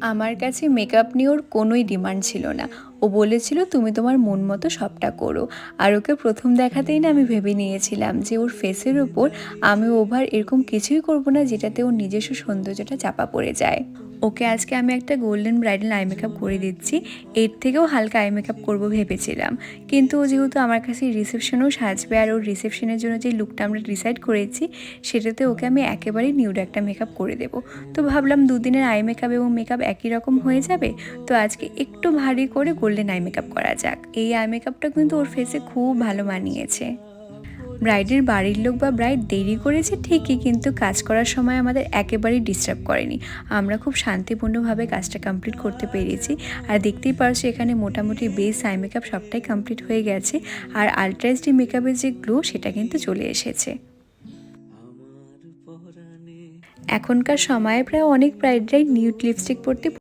আমার কাছে মেকআপ নিয়ে ওর কোনোই ডিমান্ড ছিল না। ও বলেছিল তুমি তোমার মন মতো সবটা করো। আর ওকে প্রথম দেখাতেই না আমি ভেবে নিয়েছিলাম যে ওর ফেসের ওপর আমি ওভার এরকম কিছুই করব না যেটাতে ওর নিজস্ব সৌন্দর্যটা চাপা পড়ে যায়। ওকে আজকে আমি একটা গোল্ডেন ব্রাইডাল আই মেকআপ করে দিচ্ছি। এর থেকেও হালকা আই মেকআপ করবো ভেবেছিলাম, কিন্তু ও যেহেতু আমার কাছে রিসেপশনেও সাজবে আর ওর রিসেপশনের জন্য যে লুকটা আমরা ডিসাইড করেছি সেটাতে ওকে আমি একেবারেই নিউড একটা মেকআপ করে দেবো। তো ভাবলাম দুদিনের আই মেকআপ এবং মেকআপ একই রকম হয়ে যাবে, তো আজকে একটু ভারী করে গোল্ডেন আই মেকআপ করা যাক। এই আই মেকআপটা কিন্তু ওর ফেসে খুব ভালো মানিয়েছে। ব্রাইডের বাড়ির লোক বা ব্রাইড দেরি করেছে ঠিকই, কিন্তু কাজ করার সময় আমাদের একেবারেই ডিস্টার্ব করেনি। আমরা খুব শান্তিপূর্ণভাবে কাজটা কমপ্লিট করতে পেরেছি। আর দেখতেই পারছো এখানে মোটামুটি বেস আই মেকআপ সবটাই কমপ্লিট হয়ে গেছে। আর আলট্রা এইচডি মেকআপের যে গ্লো সেটা কিন্তু চলে এসেছে। এখনকার সময়ে প্রায় অনেক ব্রাইডরাই নিউড লিপস্টিক পরতে